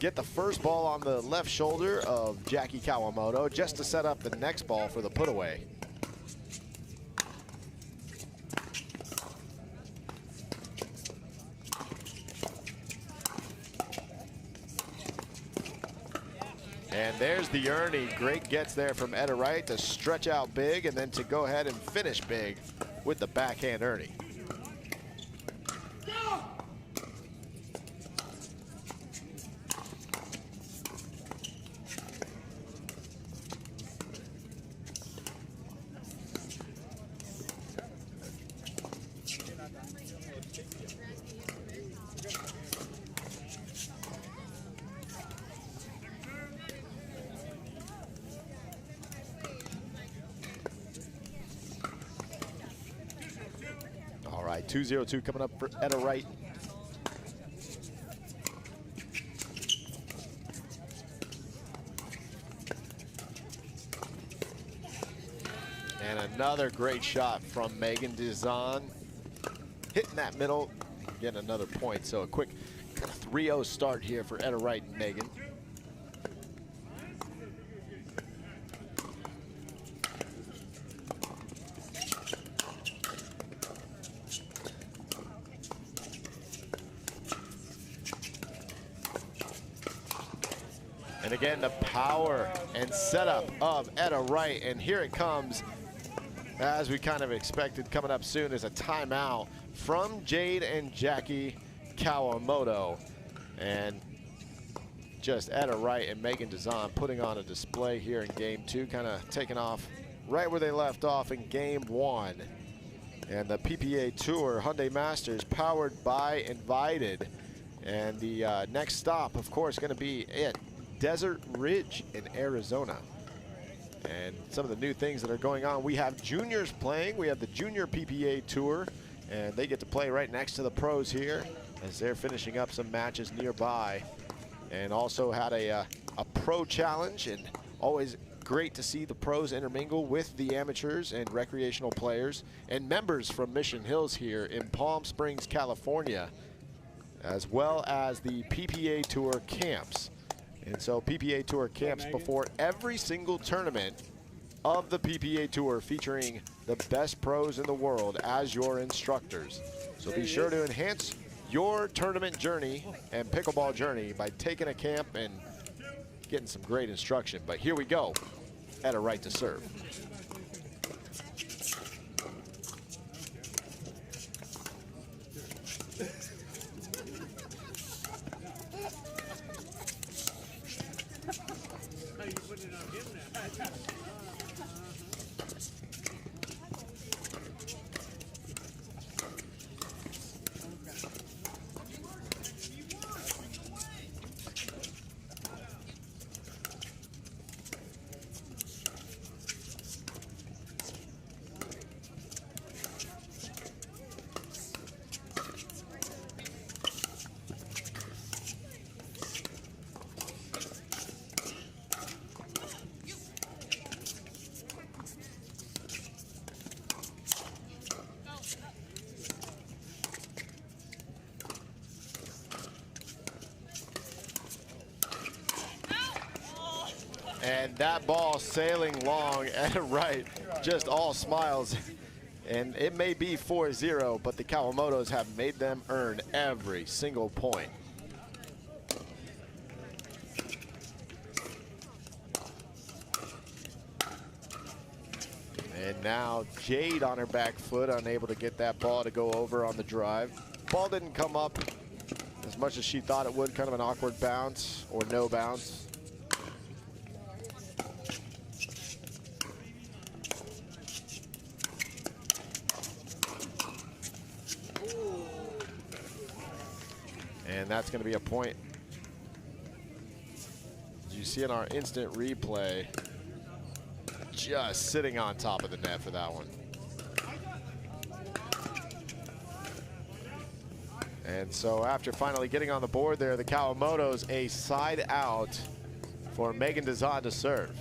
get the first ball on the left shoulder of Jackie Kawamoto just to set up the next ball for the put away. And there's the Ernie. Great gets there from Etta Wright to stretch out big and then to go ahead and finish big with the backhand Ernie. All right, 2-0-2 coming up for Etta Wright. And another great shot from Megan Dizon. Hitting that middle, getting another point. So a quick kind of 3-0 start here for Etta Wright and Megan. And again, the power and setup of Etta Wright. And here it comes, as we kind of expected. Coming up soon is a timeout from Jade and Jackie Kawamoto. And just Etta Wright and Megan Dizon putting on a display here in game two, kind of taking off right where they left off in game one. And the PPA Tour Hyundai Masters powered by Invited. And the next stop, of course, going to be at Desert Ridge in Arizona. And some of the new things that are going on, we have juniors playing. We have the Junior PPA Tour, and they get to play right next to the pros here as they're finishing up some matches nearby. And also had a pro challenge, and always great to see the pros intermingle with the amateurs and recreational players and members from Mission Hills here in Palm Springs, California, as well as the PPA Tour camps. And so PPA Tour camps before every single tournament of the PPA Tour, featuring the best pros in the world as your instructors. So be sure to enhance your tournament journey and pickleball journey by taking a camp and getting some great instruction. But here we go, Etta Wright to serve. And that ball sailing long, Etta Wright just all smiles. And it may be 4-0, but the Kawamotos have made them earn every single point. And now Jade on her back foot, unable to get that ball to go over on the drive. Ball didn't come up as much as she thought it would, kind of an awkward bounce or no bounce. And that's going to be a point. You see in our instant replay, just sitting on top of the net for that one. And so after finally getting on the board there, the Kawamotos a side out for Megan Dizon to serve.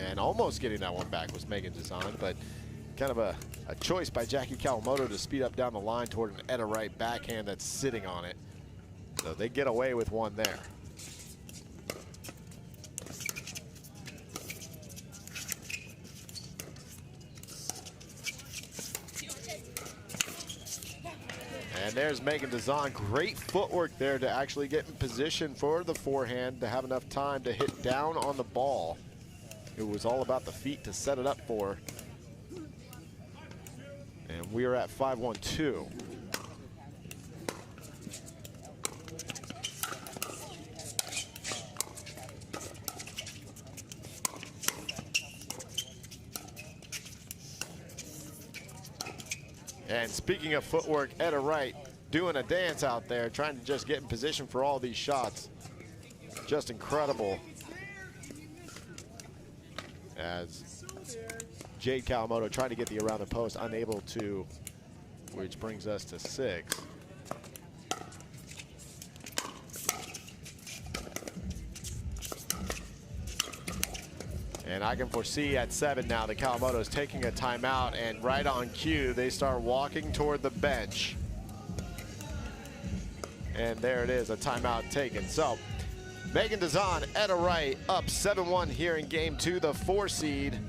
And almost getting that one back was Megan Dazan, but kind of a choice by Jackie Kawamoto to speed up down the line toward an Etta Wright backhand that's sitting on it. So they get away with one there. And there's Megan Dazan. Great footwork there to actually get in position for the forehand, to have enough time to hit down on the ball. It was all about the feet to set it up for her. And we are at 5-1-2. And speaking of footwork, Etta Wright doing a dance out there, trying to just get in position for all these shots. Just incredible. As Jade Kawamoto trying to get the around the post, unable to, which brings us to 6. And I can foresee at 7 now that Kawamoto is taking a timeout, and right on cue, they start walking toward the bench. And there it is, a timeout taken. So Megan Dazan, Etta Wright up 7-1 here in game 2, the 4 seed.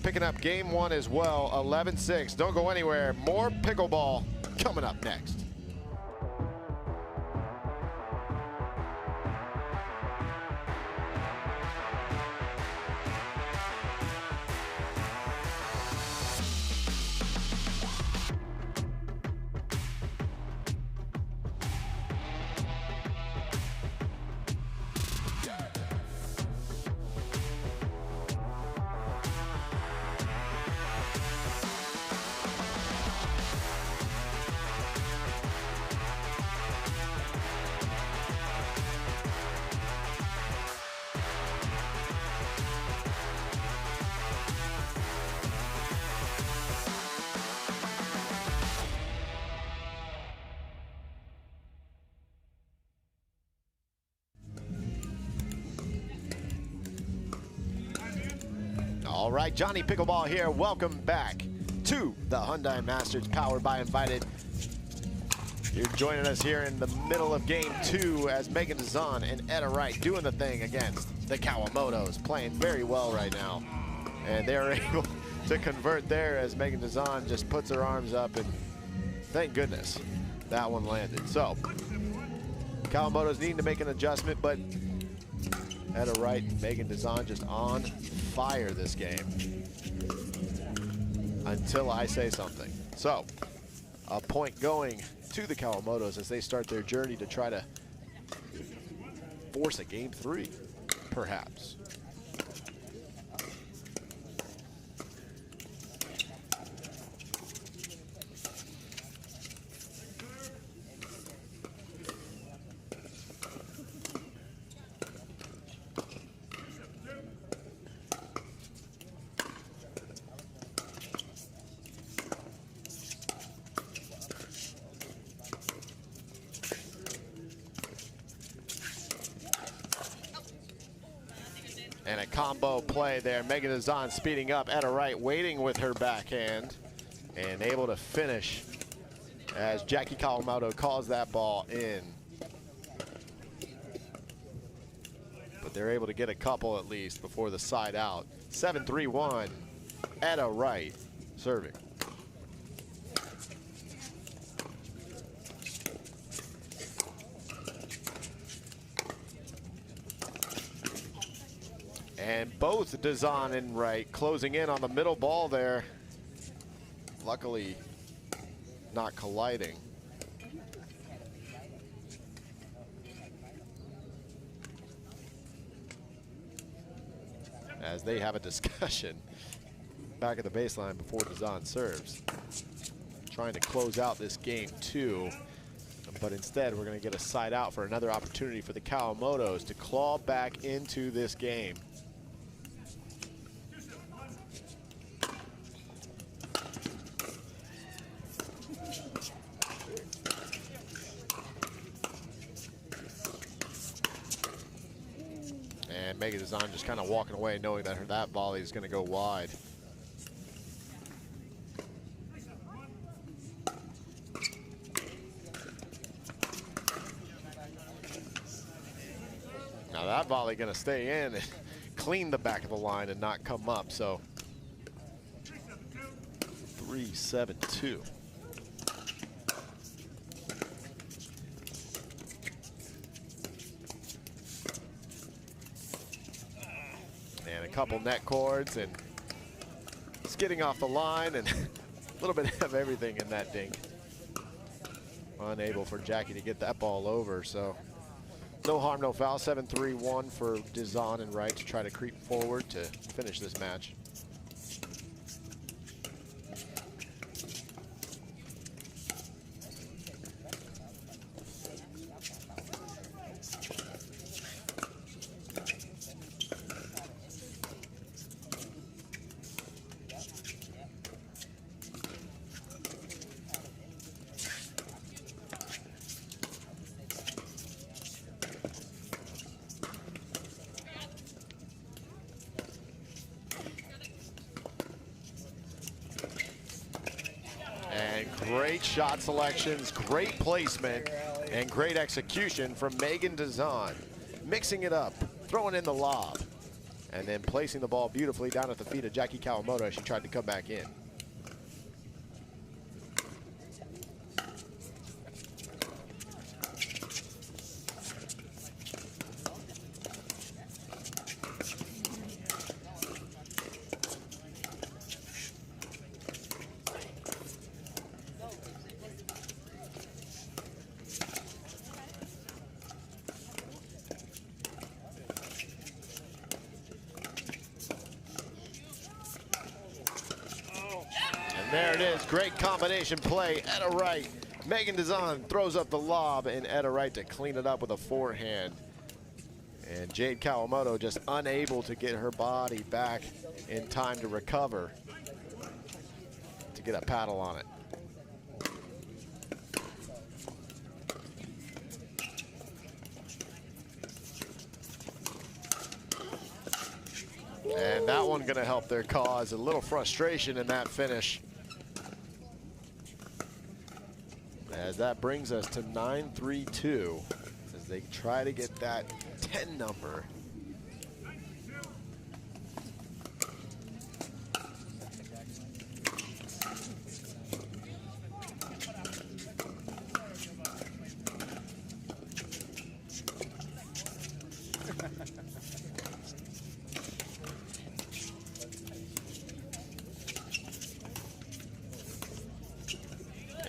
Picking up game 1 as well, 11-6. Don't go anywhere. More pickleball coming up next. All right, Johnny Pickleball here. Welcome back to the Hyundai Masters, powered by Invited. You're joining us here in the middle of game 2 as Megan Dazan and Etta Wright doing the thing against the Kawamotos, playing very well right now. And they're able to convert there as Megan Dazan just puts her arms up, and thank goodness that one landed. So Kawamoto's needing to make an adjustment, but Etta Wright and Megan Dazan just on fire this game until I say something. So a point going to the Kawamotos as they start their journey to try to force a game 3, perhaps. And a combo play there. Megan Dazan speeding up. Etta Wright waiting with her backhand and able to finish as Jackie Kawamoto calls that ball in. But they're able to get a couple at least before the side out. 7-3-1. Etta Wright serving. And both Dazan and Wright closing in on the middle ball there. Luckily, not colliding. As they have a discussion back at the baseline before Dazan serves. Trying to close out this game 2. But instead, we're going to get a side out for another opportunity for the Kawamotos to claw back into this game. Megan Design just kind of walking away knowing that that volley is going to go wide. Now that volley going to stay in and clean the back of the line and not come up. So 3-7-2. And a couple net cords and skidding off the line and a little bit of everything in that dink. Unable for Jackie to get that ball over, so no harm, no foul. 7-3-1 for Dizon and Wright to try to creep forward to finish this match. Great shot selections, great placement, and great execution from Megan Dizon. Mixing it up, throwing in the lob, and then placing the ball beautifully down at the feet of Jackie Camotos as she tried to come back in. There it is, great combination play. Etta Wright, Megan Dizon throws up the lob, and Etta Wright to clean it up with a forehand. And Jade Camotos just unable to get her body back in time to recover to get a paddle on it. And that one gonna help their cause. A little frustration in that finish, as that brings us to 9-3-2 as they try to get that 10 number.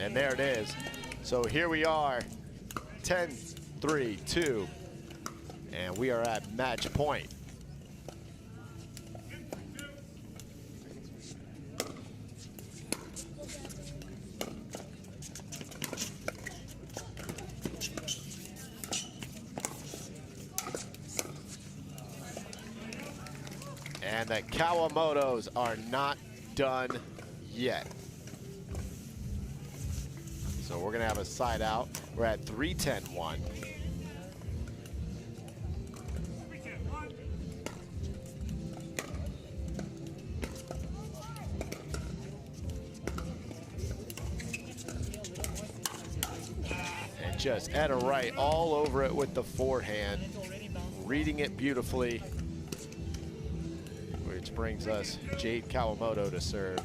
And there it is. So here we are, 10-3-2, and we are at match point. And the Camotos are not done yet. So we're gonna have a side out. We're at 3-10-1. And just Etta Wright all over it with the forehand, reading it beautifully, which brings us Jade Camotos to serve.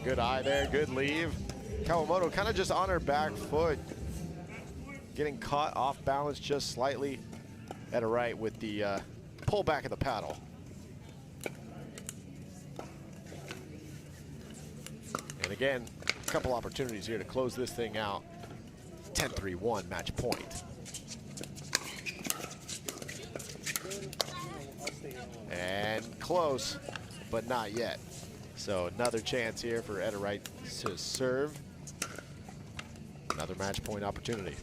Good eye there, good leave. Camotos kind of just on her back foot, getting caught off balance just slightly. Etta Wright with the pull back of the paddle. And again, a couple opportunities here to close this thing out. 10-3-1 match point. And close, but not yet. So another chance here for Etta Wright to serve. Another match point opportunity.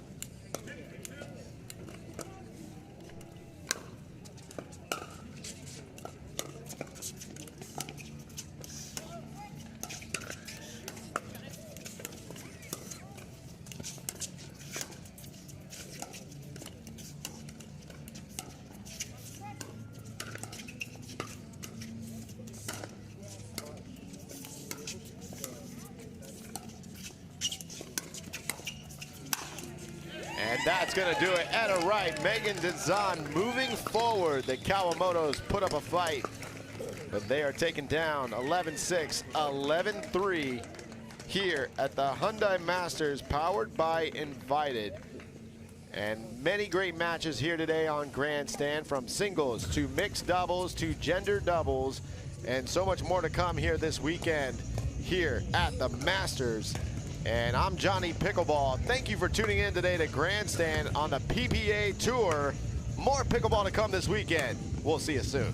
And that's going to do it. At a right, Megan Dezan moving forward. The Camotos put up a fight, but they are taken down 11-6, 11-3 here at the Hyundai Masters, powered by Invited. And many great matches here today on Grandstand, from singles to mixed doubles to gender doubles, and so much more to come here this weekend here at the Masters. And I'm Johnny Pickleball. Thank you for tuning in today to Grandstand on the PPA Tour. More pickleball to come this weekend. We'll see you soon.